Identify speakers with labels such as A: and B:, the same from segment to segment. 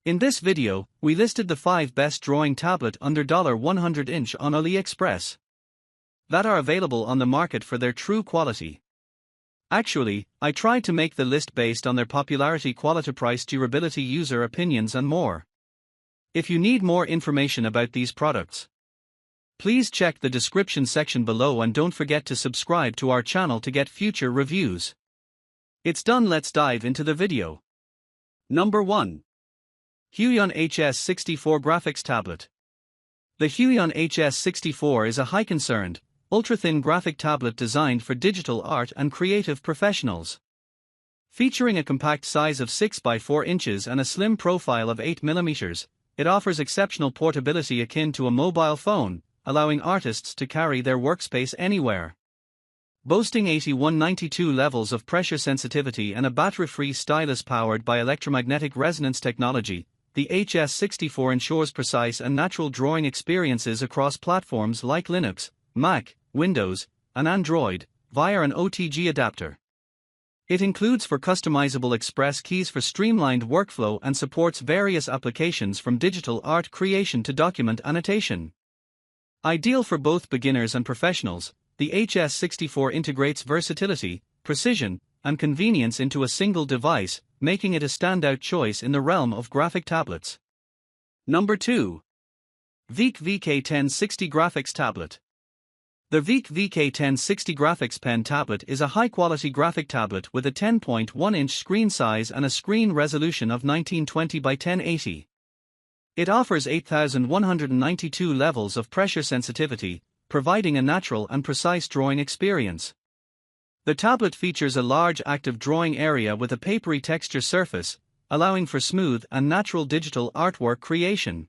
A: In this video, we listed the 5 best drawing tablet under $100 inch on AliExpress that are available on the market for their true quality. Actually, I tried to make the list based on their popularity, quality, price, durability, user opinions and more. If you need more information about these products, please check the description section below and don't forget to subscribe to our channel to get future reviews. It's done, let's dive into the video. Number 1. Huion HS64 Graphics Tablet. The Huion HS64 is a high-concerned, ultra-thin graphic tablet designed for digital art and creative professionals. Featuring a compact size of 6 by 4 inches and a slim profile of 8 mm, it offers exceptional portability akin to a mobile phone, allowing artists to carry their workspace anywhere. Boasting 8192 levels of pressure sensitivity and a battery-free stylus powered by electromagnetic resonance technology, the HS64 ensures precise and natural drawing experiences across platforms like Linux, Mac, Windows, and Android, via an OTG adapter. It includes customizable express keys for streamlined workflow and supports various applications from digital art creation to document annotation. Ideal for both beginners and professionals, the HS64 integrates versatility, precision, and convenience into a single device, making it a standout choice in the realm of graphic tablets. Number 2. VEIKK VK1060 Graphics Tablet. The VEIKK VK1060 Graphics Pen Tablet is a high-quality graphic tablet with a 10.1-inch screen size and a screen resolution of 1920 by 1080. It offers 8192 levels of pressure sensitivity, providing a natural and precise drawing experience. The tablet features a large active drawing area with a papery texture surface, allowing for smooth and natural digital artwork creation.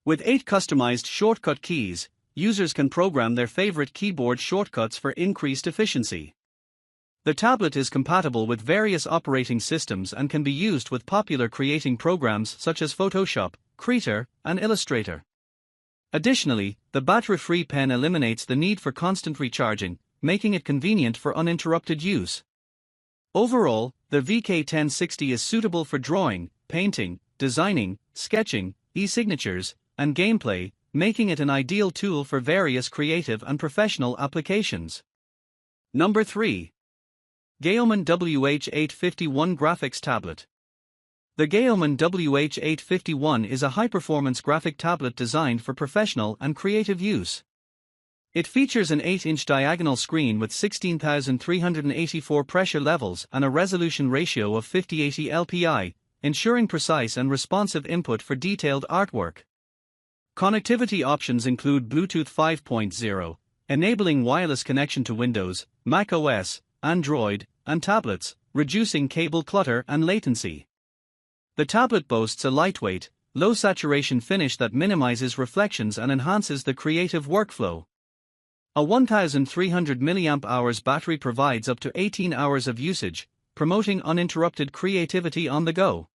A: With 8 customized shortcut keys, users can program their favorite keyboard shortcuts for increased efficiency. The tablet is compatible with various operating systems and can be used with popular creating programs such as Photoshop, Krita, and Illustrator. Additionally, the battery-free pen eliminates the need for constant recharging, making it convenient for uninterrupted use. Overall, the VK1060 is suitable for drawing, painting, designing, sketching, e-signatures, and gameplay, making it an ideal tool for various creative and professional applications. Number 3. GAOMON WH851 Graphics Tablet. The GAOMON WH851 is a high-performance graphic tablet designed for professional and creative use. It features an 8-inch diagonal screen with 16,384 pressure levels and a resolution ratio of 5080 LPI, ensuring precise and responsive input for detailed artwork. Connectivity options include Bluetooth 5.0, enabling wireless connection to Windows, Mac OS, Android, and tablets, reducing cable clutter and latency. The tablet boasts a lightweight, low-saturation finish that minimizes reflections and enhances the creative workflow. A 1300 mAh battery provides up to 18 hours of usage, promoting uninterrupted creativity on the go.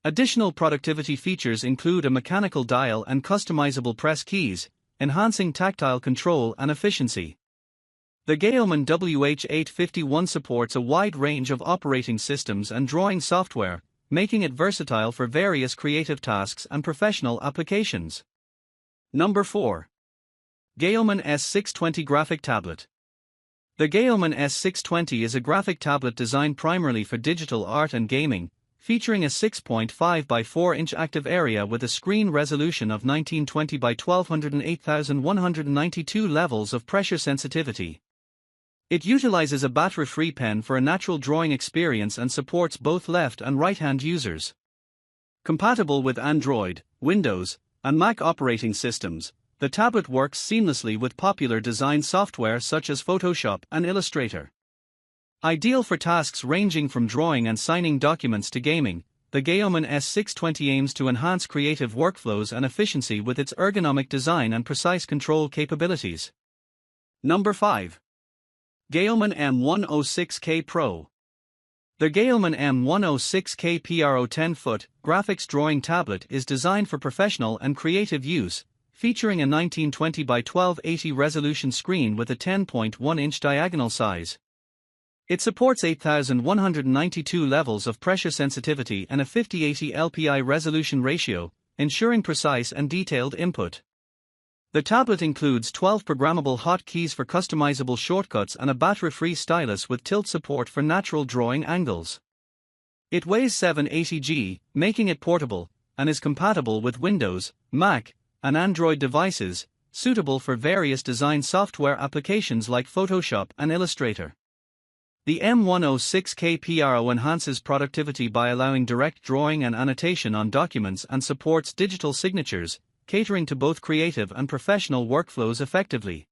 A: Additional productivity features include a mechanical dial and customizable press keys, enhancing tactile control and efficiency. The GAOMON WH851 supports a wide range of operating systems and drawing software, making it versatile for various creative tasks and professional applications. Number 4. GAOMON S620 Graphic Tablet. The GAOMON S620 is a graphic tablet designed primarily for digital art and gaming, featuring a 6.5 by 4-inch active area with a screen resolution of 1920 by 1208,192 levels of pressure sensitivity. It utilizes a battery-free pen for a natural drawing experience and supports both left and right-hand users. Compatible with Android, Windows, and Mac operating systems, the tablet works seamlessly with popular design software such as Photoshop and Illustrator. Ideal for tasks ranging from drawing and signing documents to gaming, the GAOMON S620 aims to enhance creative workflows and efficiency with its ergonomic design and precise control capabilities. Number 5. GAOMON M106K Pro. The GAOMON M106K Pro 10-foot graphics drawing tablet is designed for professional and creative use, featuring a 1920 by 1280 resolution screen with a 10.1-inch diagonal size. It supports 8,192 levels of pressure sensitivity and a 5080 LPI resolution ratio, ensuring precise and detailed input. The tablet includes 12 programmable hotkeys for customizable shortcuts and a battery-free stylus with tilt support for natural drawing angles. It weighs 780 g, making it portable, and is compatible with Windows, Mac, and Android devices, suitable for various design software applications like Photoshop and Illustrator. The M106K Pro enhances productivity by allowing direct drawing and annotation on documents and supports digital signatures, catering to both creative and professional workflows effectively.